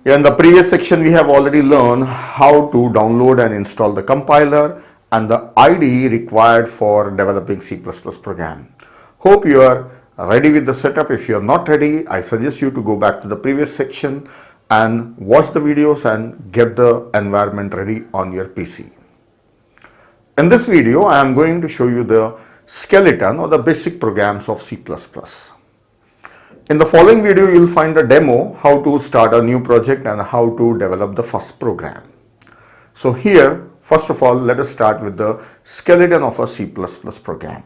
In the previous section, we have already learned how to download and install the compiler and the IDE required for developing C++ program. Hope you are ready with the setup. If you are not ready, I suggest you to go back to the previous section and watch the videos and get the environment ready on your PC. In this video, I am going to show you the skeleton or the basic programs of C++. In the following video, you will find a demo how to start a new project and how to develop the first program. So here, first of all, let us start with the skeleton of a C++ program.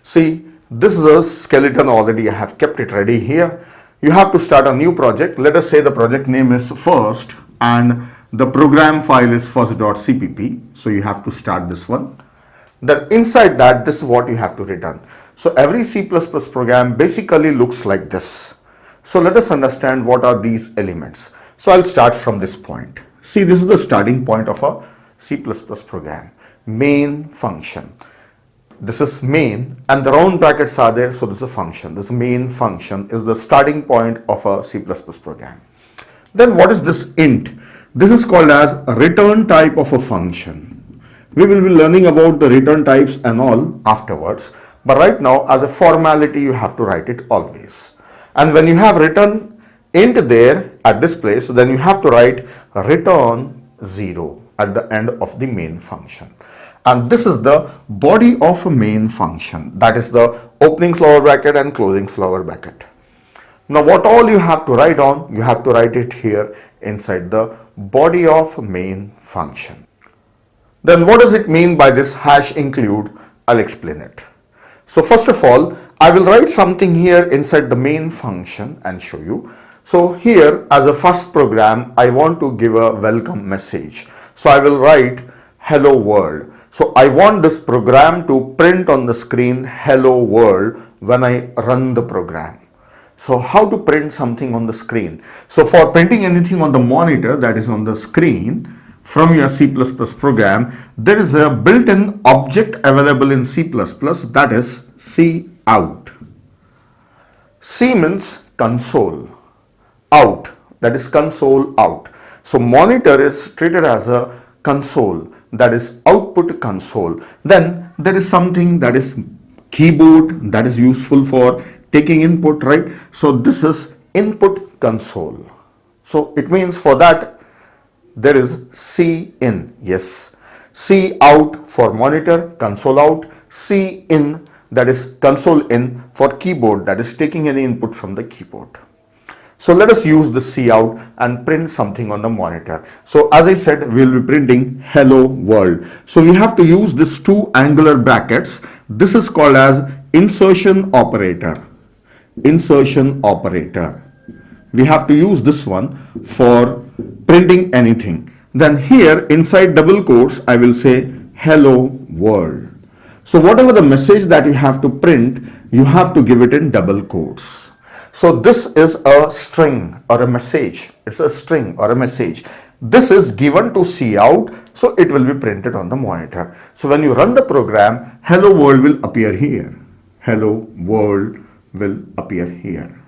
See, this is a skeleton already. I have kept it ready here. You have to start a new project. Let us say the project name is first and the program file is first.cpp. So you have to start this one. Then inside that, this is what you have to return. So every C++ program basically looks like this. So let us understand what are these elements. So I'll start from this point. See, this is the starting point of a C++ program. Main function. This is main and the round brackets are there. So this is a function. This main function is the starting point of a C++ program. Then what is this int? This is called as a return type of a function. We will be learning about the return types and all afterwards. But right now, as a formality, you have to write it always. And when you have written int there at this place, then you have to write return 0 at the end of the main function. And this is the body of a main function. That is the opening flower bracket and closing flower bracket. Now, what all you have to write on, you have to write it here inside the body of main function. Then what does it mean by this hash include? I'll explain it. So first of all, I will write something here inside the main function and show you. So here as a first program, I want to give a welcome message. So I will write hello world. So I want this program to print on the screen hello world when I run the program. So how to print something on the screen? So for printing anything on the monitor that is on the screen, from your C++ program, there is a built-in object available in C++, that is cout. C means console, out, that is console out. So monitor is treated as a console, that is output console. Then there is something that is keyboard that is useful for taking input, right? So this is input console. So it means for that there is C in, yes, C out for monitor, console out, C in, that is console in for keyboard, that is taking any input from the keyboard. So let us use the C out and print something on the monitor. So as I said, we will be printing hello world. So we have to use this two angular brackets. This is called as insertion operator. Insertion operator. We have to use this one for printing anything. Then here inside double quotes, I will say hello world. So whatever the message that you have to print, you have to give it in double quotes. So this is a string or a message. It's a string or a message. This is given to cout, so it will be printed on the monitor. So when you run the program, hello world will appear here. Hello world will appear here.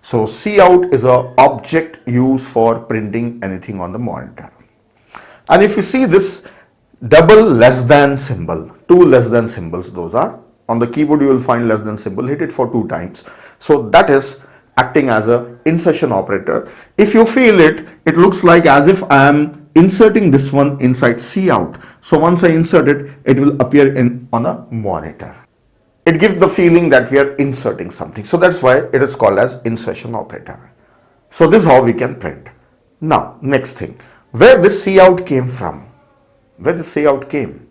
So cout is an object used for printing anything on the monitor. And if you see this double less than symbol, two less than symbols, those are on the keyboard, you will find less than symbol, hit it for 2 times. So that is acting as a insertion operator. If you feel it, it looks like as if I am inserting this one inside cout. So once I insert it, it will appear on a monitor. It gives the feeling that we are inserting something. So that's why it is called as insertion operator. So this is how we can print. Now, next thing, where this cout came from? Where the cout came?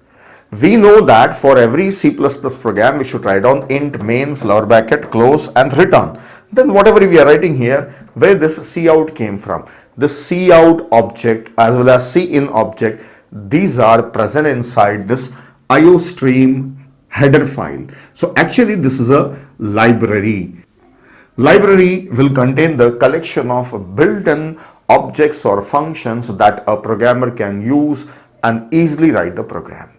We know that for every C++ program, we should write down int main flower bracket close and return. Then whatever we are writing here, where this cout came from? The cout object as well as cin object, these are present inside this iostream header file. So actually this is a library. Library will contain the collection of built-in objects or functions that a programmer can use and easily write the program.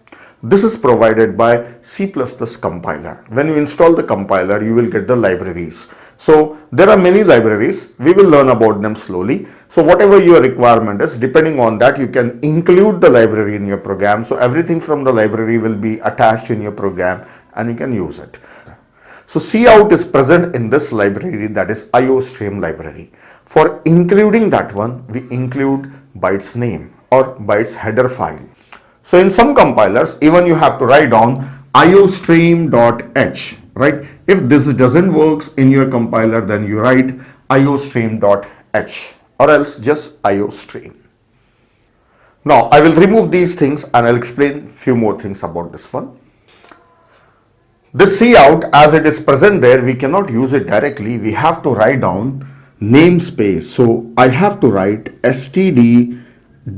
This is provided by C++ compiler. When you install the compiler, you will get the libraries. So there are many libraries. We will learn about them slowly. So whatever your requirement is, depending on that, you can include the library in your program. So everything from the library will be attached in your program and you can use it. So cout is present in this library, that is IOStream library. For including that one, we include by its name or by its header file. So in some compilers, even you have to write down iostream.h, right? If this doesn't work in your compiler, then you write iostream.h or else just iostream. Now I will remove these things and I'll explain few more things about this one. This cout, as it is present there, we cannot use it directly. We have to write down namespace. So I have to write std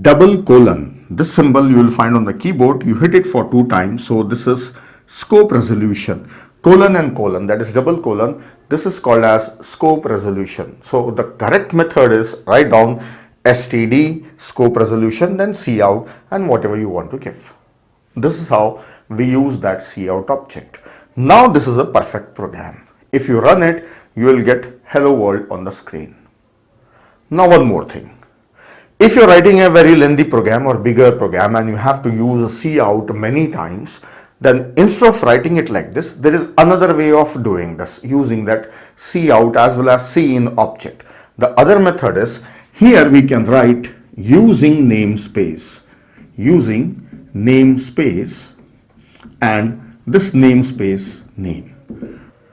double colon. This symbol you will find on the keyboard. You hit it for 2 times. So this is scope resolution. Colon and colon, that is double colon. This is called as scope resolution. So the correct method is write down std scope resolution, then cout and whatever you want to give. This is how we use that cout object. Now this is a perfect program. If you run it, you will get hello world on the screen. Now one more thing. If you're writing a very lengthy program or bigger program and you have to use a cout many times, then instead of writing it like this, there is another way of doing this, using that cout as well as cin object. The other method is, here we can write using namespace and this namespace name.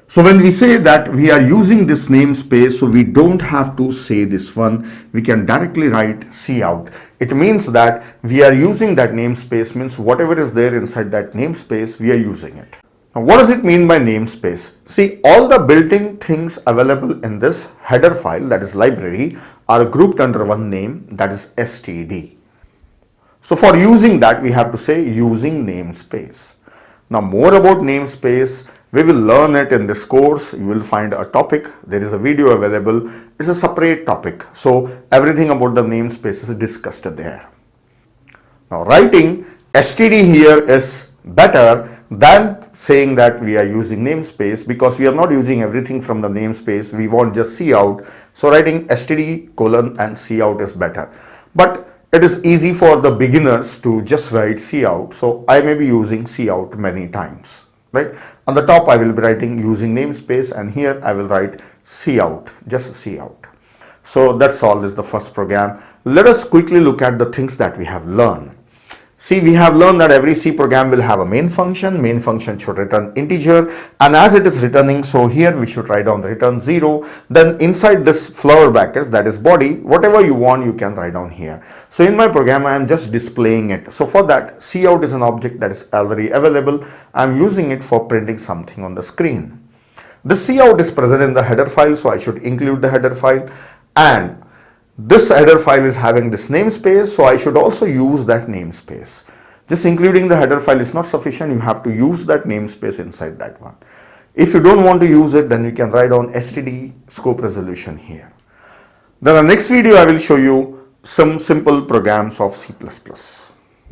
So when we say that we are using this namespace, so we don't have to say this one, we can directly write cout. It means that we are using that namespace, means whatever is there inside that namespace, we are using it. Now what does it mean by namespace? See, all the built-in things available in this header file, that is library, are grouped under one name, that is std. So for using that, we have to say using namespace. Now more about namespace, we will learn it in this course. You will find a topic. There is a video available. It's a separate topic. So everything about the namespace is discussed there. Now writing std here is better than saying that we are using namespace, because we are not using everything from the namespace. We want just cout. So writing std colon and cout is better. But it is easy for the beginners to just write cout. So I may be using cout many times, right? On the top I will be writing using namespace, and here I will write cout, just cout. So that's all. This is the first program. Let us quickly look at the things that we have learned. See, we have learned that every C program will have a main function. Main function should return integer, and as it is returning, so here we should write down return 0. Then inside this flower brackets, that is body, whatever you want you can write down here. So in my program I am just displaying it. So for that, cout is an object that is already available. I am using it for printing something on the screen. The cout is present in the header file, so I should include the header file, and this header file is having this namespace, so I should also use that namespace. Just including the header file is not sufficient. You have to use that namespace inside that one. If you don't want to use it, then you can write down std scope resolution here. Then the next video I will show you some simple programs of C++.